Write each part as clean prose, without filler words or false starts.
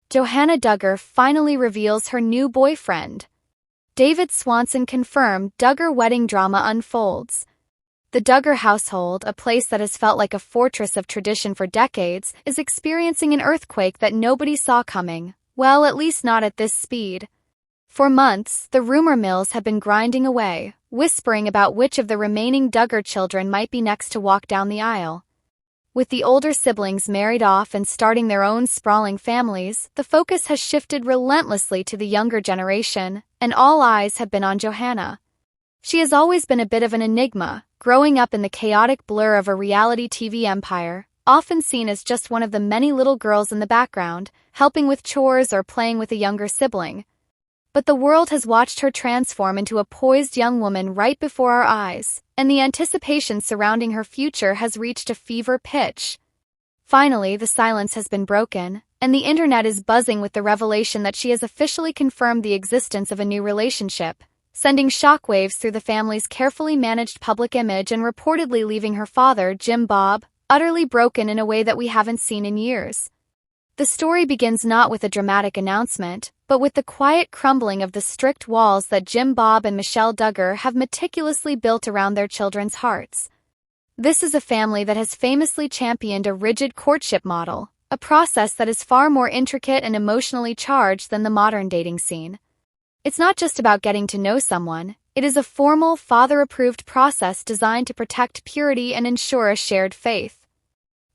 Johannah Duggar finally reveals her new boyfriend. David Swanson confirmed Duggar wedding drama unfolds. The Duggar household, a place that has felt like a fortress of tradition for decades, is experiencing an earthquake that nobody saw coming. Well, at least not at this speed. For months, the rumor mills have been grinding away, whispering about which of the remaining Duggar children might be next to walk down the aisle. With the older siblings married off and starting their own sprawling families, the focus has shifted relentlessly to the younger generation, and all eyes have been on Johannah. She has always been a bit of an enigma, growing up in the chaotic blur of a reality TV empire, often seen as just one of the many little girls in the background, helping with chores or playing with a younger sibling. But the world has watched her transform into a poised young woman right before our eyes, and the anticipation surrounding her future has reached a fever pitch. Finally, the silence has been broken, and the internet is buzzing with the revelation that she has officially confirmed the existence of a new relationship, sending shockwaves through the family's carefully managed public image and reportedly leaving her father, Jim Bob, utterly broken in a way that we haven't seen in years. The story begins not with a dramatic announcement, but with the quiet crumbling of the strict walls that Jim Bob and Michelle Duggar have meticulously built around their children's hearts. This is a family that has famously championed a rigid courtship model, a process that is far more intricate and emotionally charged than the modern dating scene. It's not just about getting to know someone, it is a formal, father-approved process designed to protect purity and ensure a shared faith.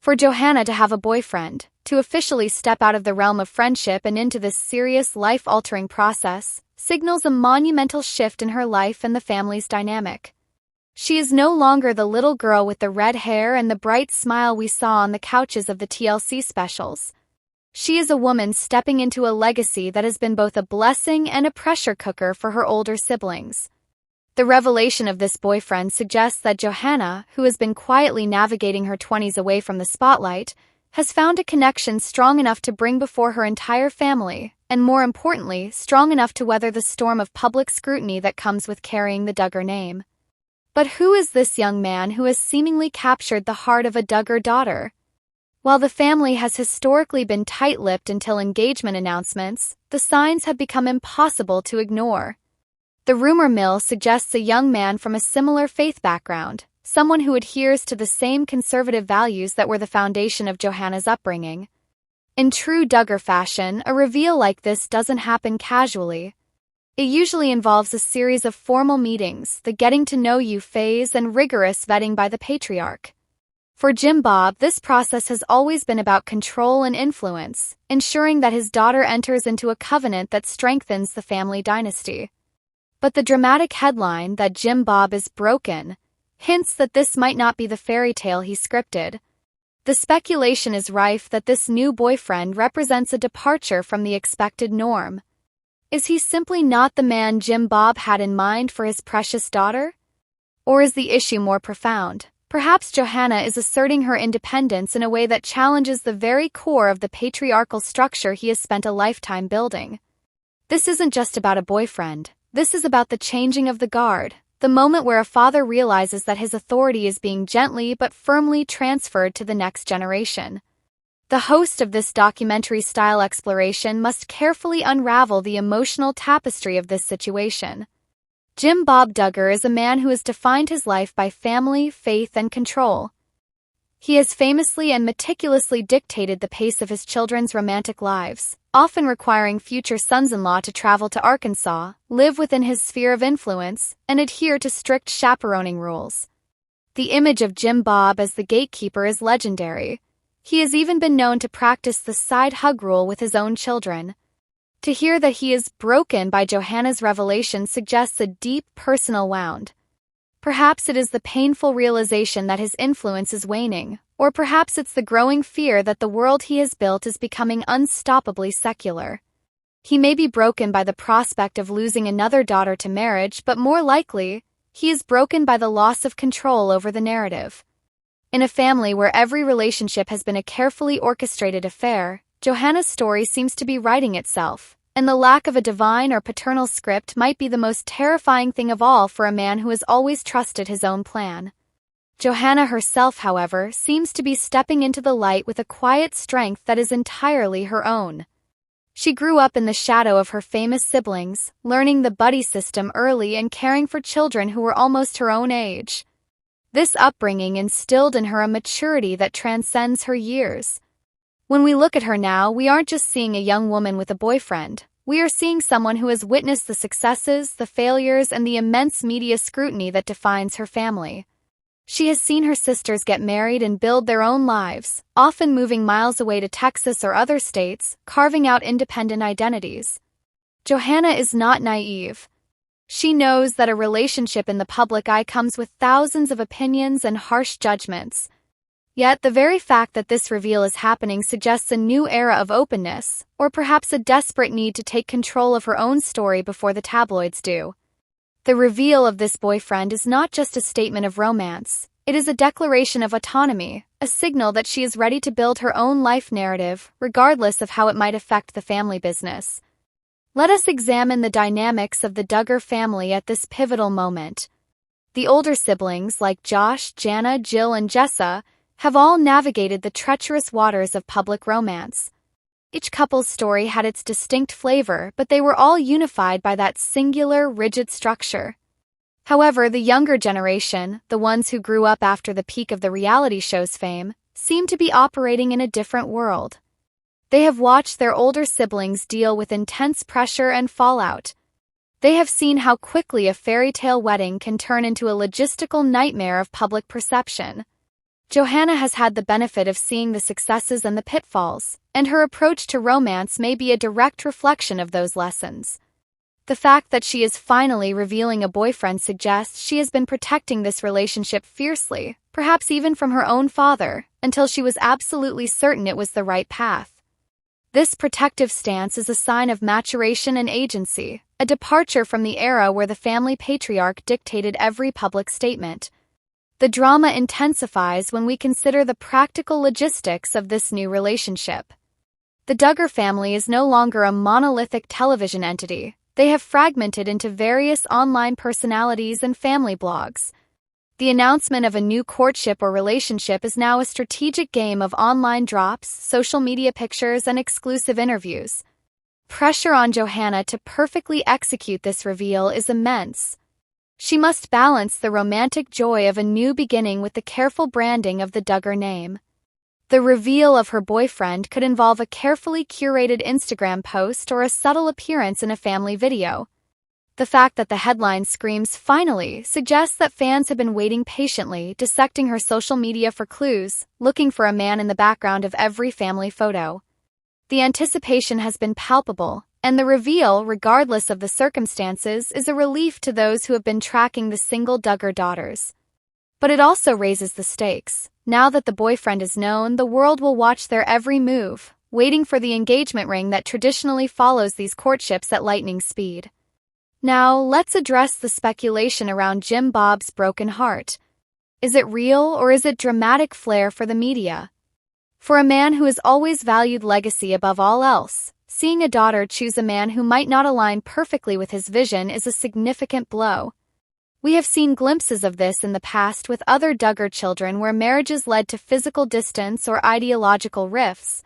For Johannah to have a boyfriend, to officially step out of the realm of friendship and into this serious, life-altering process, signals a monumental shift in her life and the family's dynamic. She is no longer the little girl with the red hair and the bright smile we saw on the couches of the TLC specials. She is a woman stepping into a legacy that has been both a blessing and a pressure cooker for her older siblings. The revelation of this boyfriend suggests that Johannah, who has been quietly navigating her 20s away from the spotlight, has found a connection strong enough to bring before her entire family, and more importantly, strong enough to weather the storm of public scrutiny that comes with carrying the Duggar name. But who is this young man who has seemingly captured the heart of a Duggar daughter? While the family has historically been tight-lipped until engagement announcements, the signs have become impossible to ignore. The rumor mill suggests a young man from a similar faith background, someone who adheres to the same conservative values that were the foundation of Johannah's upbringing. In true Duggar fashion, a reveal like this doesn't happen casually. It usually involves a series of formal meetings, the getting-to-know-you phase, and rigorous vetting by the patriarch. For Jim Bob, this process has always been about control and influence, ensuring that his daughter enters into a covenant that strengthens the family dynasty. But the dramatic headline that Jim Bob is broken hints that this might not be the fairy tale he scripted. The speculation is rife that this new boyfriend represents a departure from the expected norm. Is he simply not the man Jim Bob had in mind for his precious daughter? Or is the issue more profound? Perhaps Johannah is asserting her independence in a way that challenges the very core of the patriarchal structure he has spent a lifetime building. This isn't just about a boyfriend. This is about the changing of the guard, the moment where a father realizes that his authority is being gently but firmly transferred to the next generation. The host of this documentary-style exploration must carefully unravel the emotional tapestry of this situation. Jim Bob Duggar is a man who has defined his life by family, faith, and control. He has famously and meticulously dictated the pace of his children's romantic lives, often requiring future sons-in-law to travel to Arkansas, live within his sphere of influence, and adhere to strict chaperoning rules. The image of Jim Bob as the gatekeeper is legendary. He has even been known to practice the side hug rule with his own children. To hear that he is broken by Johannah's revelation suggests a deep personal wound. Perhaps it is the painful realization that his influence is waning, or perhaps it's the growing fear that the world he has built is becoming unstoppably secular. He may be broken by the prospect of losing another daughter to marriage, but more likely, he is broken by the loss of control over the narrative. In a family where every relationship has been a carefully orchestrated affair, Johannah's story seems to be writing itself, and the lack of a divine or paternal script might be the most terrifying thing of all for a man who has always trusted his own plan. Johannah herself, however, seems to be stepping into the light with a quiet strength that is entirely her own. She grew up in the shadow of her famous siblings, learning the buddy system early and caring for children who were almost her own age. This upbringing instilled in her a maturity that transcends her years. When we look at her now, we aren't just seeing a young woman with a boyfriend. We are seeing someone who has witnessed the successes, the failures, and the immense media scrutiny that defines her family. She has seen her sisters get married and build their own lives, often moving miles away to Texas or other states, carving out independent identities. Johannah is not naive. She knows that a relationship in the public eye comes with thousands of opinions and harsh judgments. Yet the very fact that this reveal is happening suggests a new era of openness, or perhaps a desperate need to take control of her own story before the tabloids do. The reveal of this boyfriend is not just a statement of romance, it is a declaration of autonomy, a signal that she is ready to build her own life narrative, regardless of how it might affect the family business. Let us examine the dynamics of the Duggar family at this pivotal moment. The older siblings, like Josh, Jana, Jill, and Jessa, have all navigated the treacherous waters of public romance. Each couple's story had its distinct flavor, but they were all unified by that singular, rigid structure. However, the younger generation, the ones who grew up after the peak of the reality show's fame, seem to be operating in a different world. They have watched their older siblings deal with intense pressure and fallout. They have seen how quickly a fairy tale wedding can turn into a logistical nightmare of public perception. Johannah has had the benefit of seeing the successes and the pitfalls, and her approach to romance may be a direct reflection of those lessons. The fact that she is finally revealing a boyfriend suggests she has been protecting this relationship fiercely, perhaps even from her own father, until she was absolutely certain it was the right path. This protective stance is a sign of maturation and agency, a departure from the era where the family patriarch dictated every public statement. The drama intensifies when we consider the practical logistics of this new relationship. The Duggar family is no longer a monolithic television entity. They have fragmented into various online personalities and family blogs. The announcement of a new courtship or relationship is now a strategic game of online drops, social media pictures, and exclusive interviews. Pressure on Johannah to perfectly execute this reveal is immense. She must balance the romantic joy of a new beginning with the careful branding of the Duggar name. The reveal of her boyfriend could involve a carefully curated Instagram post or a subtle appearance in a family video. The fact that the headline screams "finally" suggests that fans have been waiting patiently, dissecting her social media for clues, looking for a man in the background of every family photo. The anticipation has been palpable, and the reveal, regardless of the circumstances, is a relief to those who have been tracking the single Duggar daughters. But it also raises the stakes. Now that the boyfriend is known, the world will watch their every move, waiting for the engagement ring that traditionally follows these courtships at lightning speed. Now, let's address the speculation around Jim Bob's broken heart. Is it real, or is it dramatic flair for the media? For a man who has always valued legacy above all else, seeing a daughter choose a man who might not align perfectly with his vision is a significant blow. We have seen glimpses of this in the past with other Duggar children where marriages led to physical distance or ideological rifts.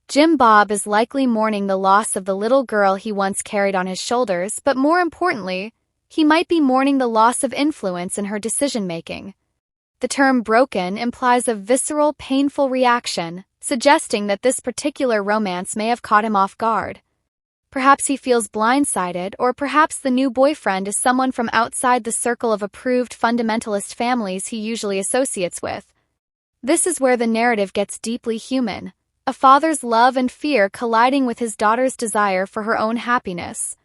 Jim Bob is likely mourning the loss of the little girl he once carried on his shoulders, but more importantly, he might be mourning the loss of influence in her decision-making. The term broken implies a visceral, painful reaction, suggesting that this particular romance may have caught him off guard. Perhaps he feels blindsided, or perhaps the new boyfriend is someone from outside the circle of approved fundamentalist families he usually associates with. This is where the narrative gets deeply human, a father's love and fear colliding with his daughter's desire for her own happiness.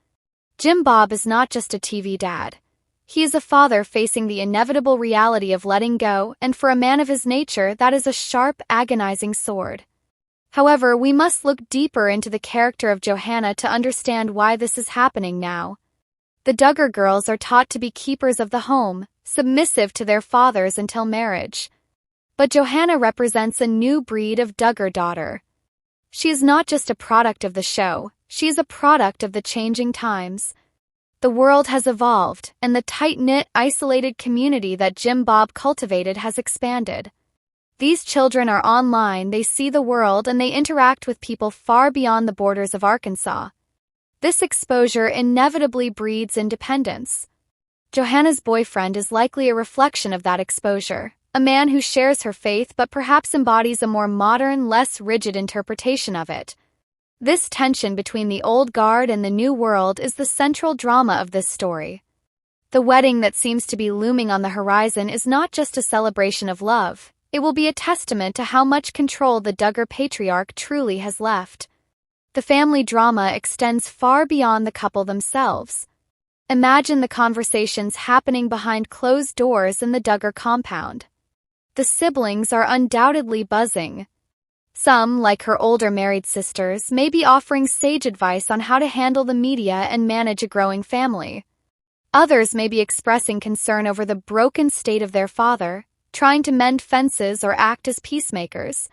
Jim Bob is not just a TV dad. He is a father facing the inevitable reality of letting go, and for a man of his nature, that is a sharp, agonizing sword. However, we must look deeper into the character of Johannah to understand why this is happening now. The Duggar girls are taught to be keepers of the home, submissive to their fathers until marriage. But Johannah represents a new breed of Duggar daughter. She is not just a product of the show, she is a product of the changing times. The world has evolved, and the tight-knit, isolated community that Jim Bob cultivated has expanded. These children are online, they see the world, and they interact with people far beyond the borders of Arkansas. This exposure inevitably breeds independence. Johannah's boyfriend is likely a reflection of that exposure, a man who shares her faith but perhaps embodies a more modern, less rigid interpretation of it. This tension between the old guard and the new world is the central drama of this story. The wedding that seems to be looming on the horizon is not just a celebration of love, it will be a testament to how much control the Duggar patriarch truly has left. The family drama extends far beyond the couple themselves. Imagine the conversations happening behind closed doors in the Duggar compound. The siblings are undoubtedly buzzing. Some, like her older married sisters, may be offering sage advice on how to handle the media and manage a growing family. Others may be expressing concern over the broken state of their father, trying to mend fences or act as peacemakers.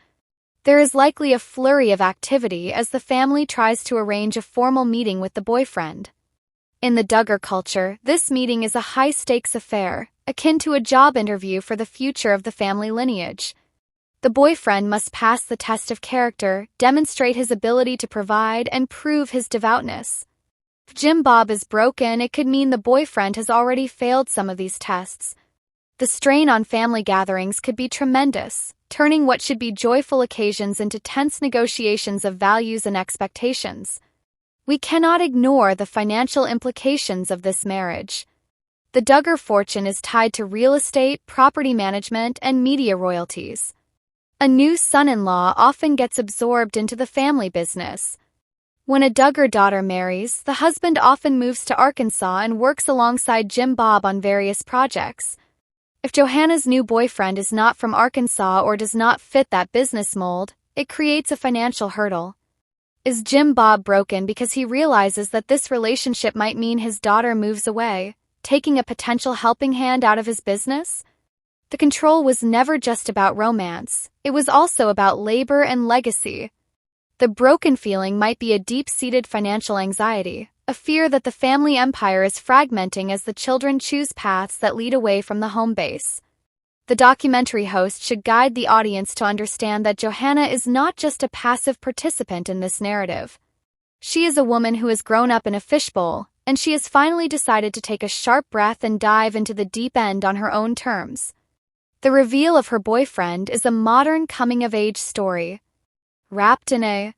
There is likely a flurry of activity as the family tries to arrange a formal meeting with the boyfriend. In the Duggar culture, this meeting is a high-stakes affair, akin to a job interview for the future of the family lineage. The boyfriend must pass the test of character, demonstrate his ability to provide, and prove his devoutness. If Jim Bob is broken, it could mean the boyfriend has already failed some of these tests. The strain on family gatherings could be tremendous, turning what should be joyful occasions into tense negotiations of values and expectations. We cannot ignore the financial implications of this marriage. The Duggar fortune is tied to real estate, property management, and media royalties. A new son-in-law often gets absorbed into the family business. When a Duggar daughter marries, the husband often moves to Arkansas and works alongside Jim Bob on various projects. If Johannah's new boyfriend is not from Arkansas or does not fit that business mold, it creates a financial hurdle. Is Jim Bob broken because he realizes that this relationship might mean his daughter moves away, taking a potential helping hand out of his business? The control was never just about romance, it was also about labor and legacy. The broken feeling might be a deep-seated financial anxiety, a fear that the family empire is fragmenting as the children choose paths that lead away from the home base. The documentary host should guide the audience to understand that Johannah is not just a passive participant in this narrative. She is a woman who has grown up in a fishbowl, and she has finally decided to take a sharp breath and dive into the deep end on her own terms. The reveal of her boyfriend is a modern coming-of-age story. Wrapped in a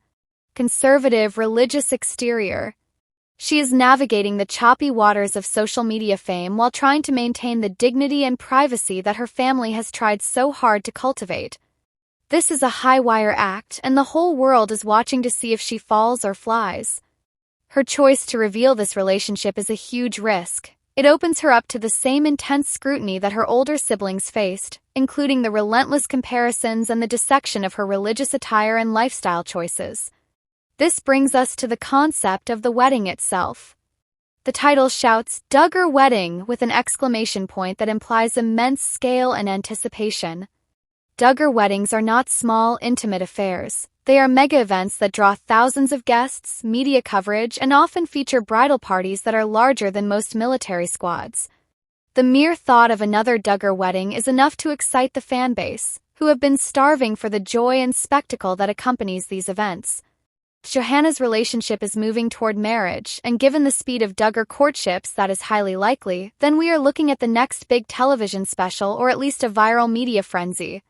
conservative religious exterior, she is navigating the choppy waters of social media fame while trying to maintain the dignity and privacy that her family has tried so hard to cultivate. This is a high-wire act, and the whole world is watching to see if she falls or flies. Her choice to reveal this relationship is a huge risk. It opens her up to the same intense scrutiny that her older siblings faced, including the relentless comparisons and the dissection of her religious attire and lifestyle choices. This brings us to the concept of the wedding itself. The title shouts, "Duggar Wedding," with an exclamation point that implies immense scale and anticipation. Duggar weddings are not small, intimate affairs. They are mega events that draw thousands of guests, media coverage, and often feature bridal parties that are larger than most military squads. The mere thought of another Duggar wedding is enough to excite the fan base, who have been starving for the joy and spectacle that accompanies these events. Johannah's relationship is moving toward marriage, and given the speed of Duggar courtships that is highly likely, then we are looking at the next big television special or at least a viral media frenzy.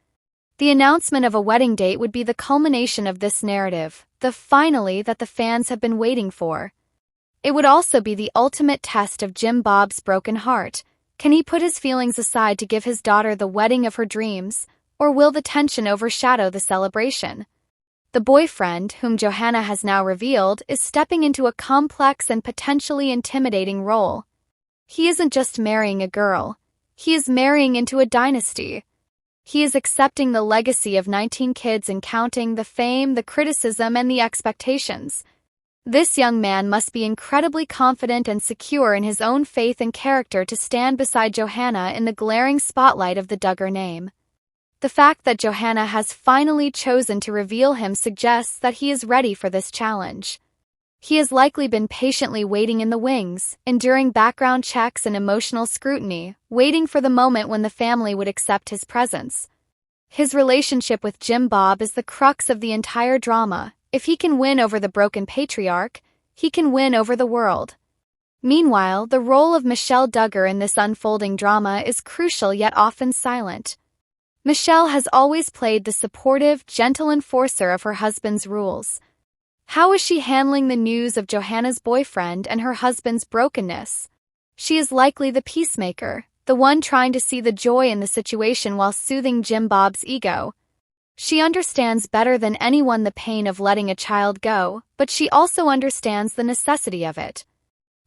The announcement of a wedding date would be the culmination of this narrative, the finally that the fans have been waiting for. It would also be the ultimate test of Jim Bob's broken heart. Can he put his feelings aside to give his daughter the wedding of her dreams, or will the tension overshadow the celebration? The boyfriend, whom Johannah has now revealed, is stepping into a complex and potentially intimidating role. He isn't just marrying a girl. He is marrying into a dynasty. He is accepting the legacy of 19 kids and counting, the fame, the criticism, and the expectations. This young man must be incredibly confident and secure in his own faith and character to stand beside Johannah in the glaring spotlight of the Duggar name. The fact that Johannah has finally chosen to reveal him suggests that he is ready for this challenge. He has likely been patiently waiting in the wings, enduring background checks and emotional scrutiny, waiting for the moment when the family would accept his presence. His relationship with Jim Bob is the crux of the entire drama. If he can win over the broken patriarch, he can win over the world. Meanwhile, the role of Michelle Duggar in this unfolding drama is crucial yet often silent. Michelle has always played the supportive, gentle enforcer of her husband's rules. How is she handling the news of Johannah's boyfriend and her husband's brokenness? She is likely the peacemaker, the one trying to see the joy in the situation while soothing Jim Bob's ego. She understands better than anyone the pain of letting a child go, but she also understands the necessity of it.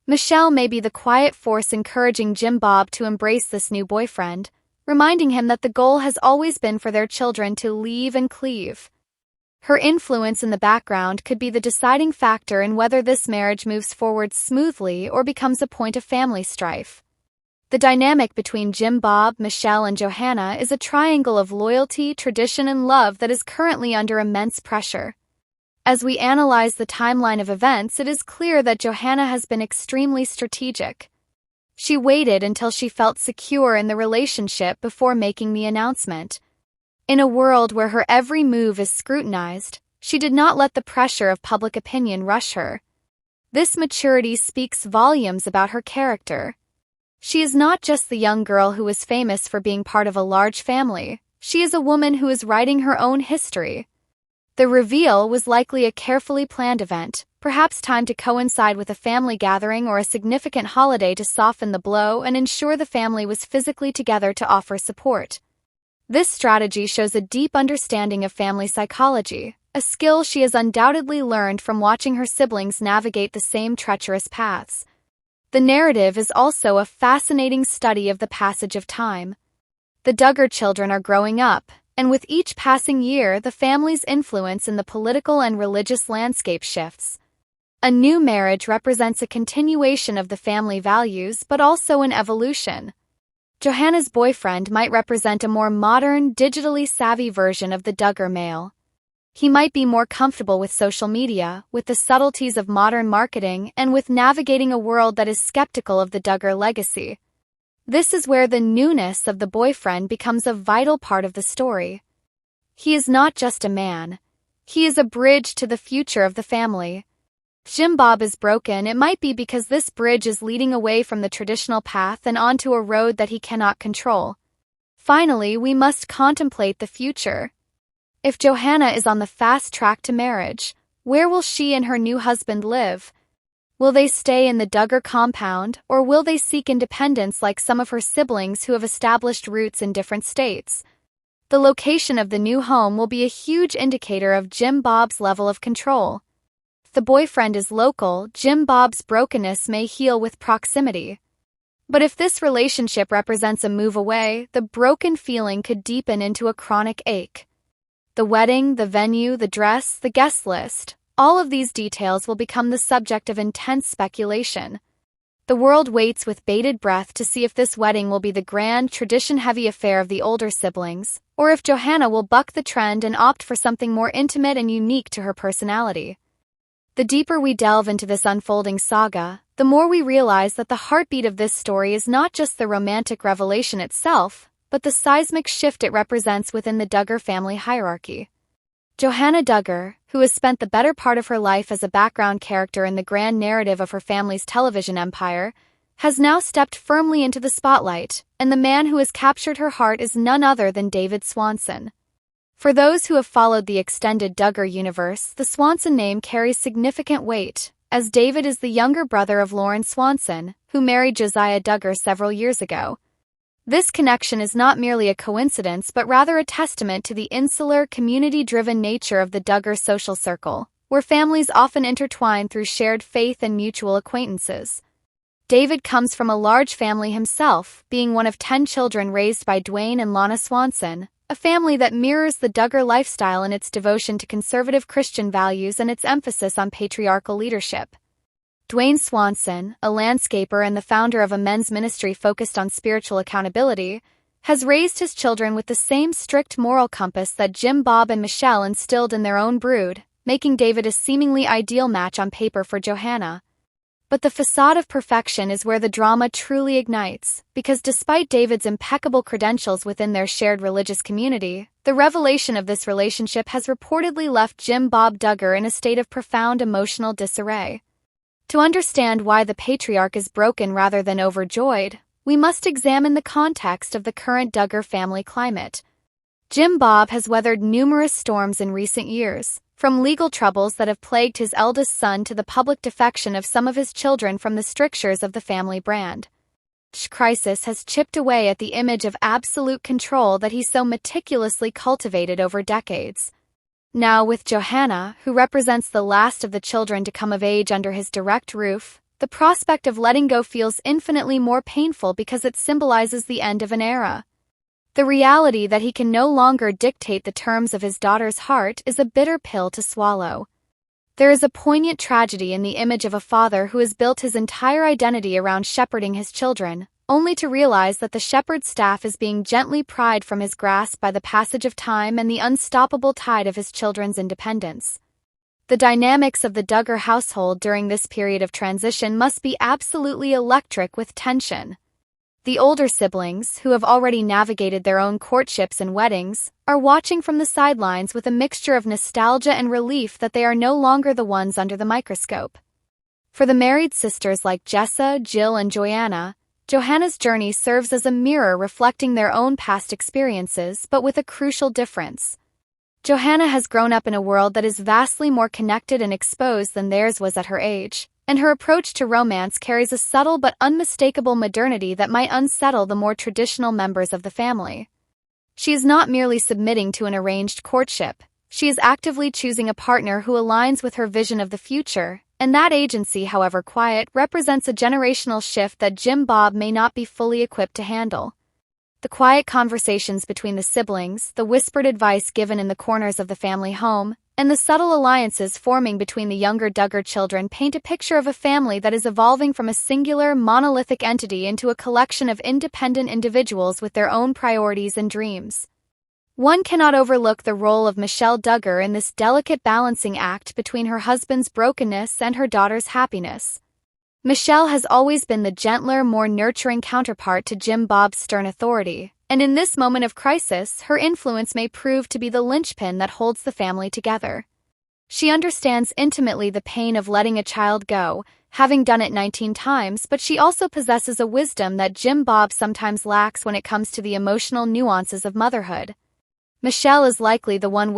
Michelle may be the quiet force encouraging Jim Bob to embrace this new boyfriend, reminding him that the goal has always been for their children to leave and cleave. Her influence in the background could be the deciding factor in whether this marriage moves forward smoothly or becomes a point of family strife. The dynamic between Jim Bob, Michelle, and Johannah is a triangle of loyalty, tradition, and love that is currently under immense pressure. As we analyze the timeline of events, it is clear that Johannah has been extremely strategic. She waited until she felt secure in the relationship before making the announcement. In a world where her every move is scrutinized, she did not let the pressure of public opinion rush her. This maturity speaks volumes about her character. She is not just the young girl who is famous for being part of a large family. She is a woman who is writing her own history. The reveal was likely a carefully planned event, perhaps timed to coincide with a family gathering or a significant holiday to soften the blow and ensure the family was physically together to offer support. This strategy shows a deep understanding of family psychology, a skill she has undoubtedly learned from watching her siblings navigate the same treacherous paths. The narrative is also a fascinating study of the passage of time. The Duggar children are growing up, and with each passing year, the family's influence in the political and religious landscape shifts. A new marriage represents a continuation of the family values, but also an evolution. Johannah's boyfriend might represent a more modern, digitally savvy version of the Duggar male. He might be more comfortable with social media, with the subtleties of modern marketing, and with navigating a world that is skeptical of the Duggar legacy. This is where the newness of the boyfriend becomes a vital part of the story. He is not just a man. He is a bridge to the future of the family. Jim Bob is broken, it might be because this bridge is leading away from the traditional path and onto a road that he cannot control. Finally, we must contemplate the future. If Johannah is on the fast track to marriage, where will she and her new husband live? Will they stay in the Duggar compound, or will they seek independence like some of her siblings who have established roots in different states? The location of the new home will be a huge indicator of Jim Bob's level of control. If the boyfriend is local, Jim Bob's brokenness may heal with proximity. But if this relationship represents a move away, the broken feeling could deepen into a chronic ache. The wedding, the venue, the dress, the guest list, all of these details will become the subject of intense speculation. The world waits with bated breath to see if this wedding will be the grand, tradition-heavy affair of the older siblings, or if Johannah will buck the trend and opt for something more intimate and unique to her personality. The deeper we delve into this unfolding saga, the more we realize that the heartbeat of this story is not just the romantic revelation itself, but the seismic shift it represents within the Duggar family hierarchy. Johannah Duggar, who has spent the better part of her life as a background character in the grand narrative of her family's television empire, has now stepped firmly into the spotlight, and the man who has captured her heart is none other than David Swanson. For those who have followed the extended Duggar universe, the Swanson name carries significant weight, as David is the younger brother of Lauren Swanson, who married Josiah Duggar several years ago. This connection is not merely a coincidence but rather a testament to the insular, community-driven nature of the Duggar social circle, where families often intertwine through shared faith and mutual acquaintances. David comes from a large family himself, being one of 10 children raised by Dwayne and Lana Swanson, a family that mirrors the Duggar lifestyle in its devotion to conservative Christian values and its emphasis on patriarchal leadership. Dwayne Swanson, a landscaper and the founder of a men's ministry focused on spiritual accountability, has raised his children with the same strict moral compass that Jim Bob and Michelle instilled in their own brood, making David a seemingly ideal match on paper for Johannah. But the facade of perfection is where the drama truly ignites, because despite David's impeccable credentials within their shared religious community, the revelation of this relationship has reportedly left Jim Bob Duggar in a state of profound emotional disarray. To understand why the patriarch is broken rather than overjoyed, we must examine the context of the current Duggar family climate. Jim Bob has weathered numerous storms in recent years, from legal troubles that have plagued his eldest son to the public defection of some of his children from the strictures of the family brand. This crisis has chipped away at the image of absolute control that he so meticulously cultivated over decades. Now, with Johannah, who represents the last of the children to come of age under his direct roof, the prospect of letting go feels infinitely more painful because it symbolizes the end of an era. The reality that he can no longer dictate the terms of his daughter's heart is a bitter pill to swallow. There is a poignant tragedy in the image of a father who has built his entire identity around shepherding his children, only to realize that the shepherd's staff is being gently pried from his grasp by the passage of time and the unstoppable tide of his children's independence. The dynamics of the Duggar household during this period of transition must be absolutely electric with tension. The older siblings, who have already navigated their own courtships and weddings, are watching from the sidelines with a mixture of nostalgia and relief that they are no longer the ones under the microscope. For the married sisters like Jessa, Jill, and Joanna, Johannah's journey serves as a mirror reflecting their own past experiences, but with a crucial difference. Johannah has grown up in a world that is vastly more connected and exposed than theirs was at her age, and her approach to romance carries a subtle but unmistakable modernity that might unsettle the more traditional members of the family. She is not merely submitting to an arranged courtship, she is actively choosing a partner who aligns with her vision of the future, and that agency, however quiet, represents a generational shift that Jim Bob may not be fully equipped to handle. The quiet conversations between the siblings, the whispered advice given in the corners of the family home, and the subtle alliances forming between the younger Duggar children paint a picture of a family that is evolving from a singular, monolithic entity into a collection of independent individuals with their own priorities and dreams. One cannot overlook the role of Michelle Duggar in this delicate balancing act between her husband's brokenness and her daughter's happiness. Michelle has always been the gentler, more nurturing counterpart to Jim Bob's stern authority, and in this moment of crisis, her influence may prove to be the linchpin that holds the family together. She understands intimately the pain of letting a child go, having done it 19 times, but she also possesses a wisdom that Jim Bob sometimes lacks when it comes to the emotional nuances of motherhood. Michelle is likely the one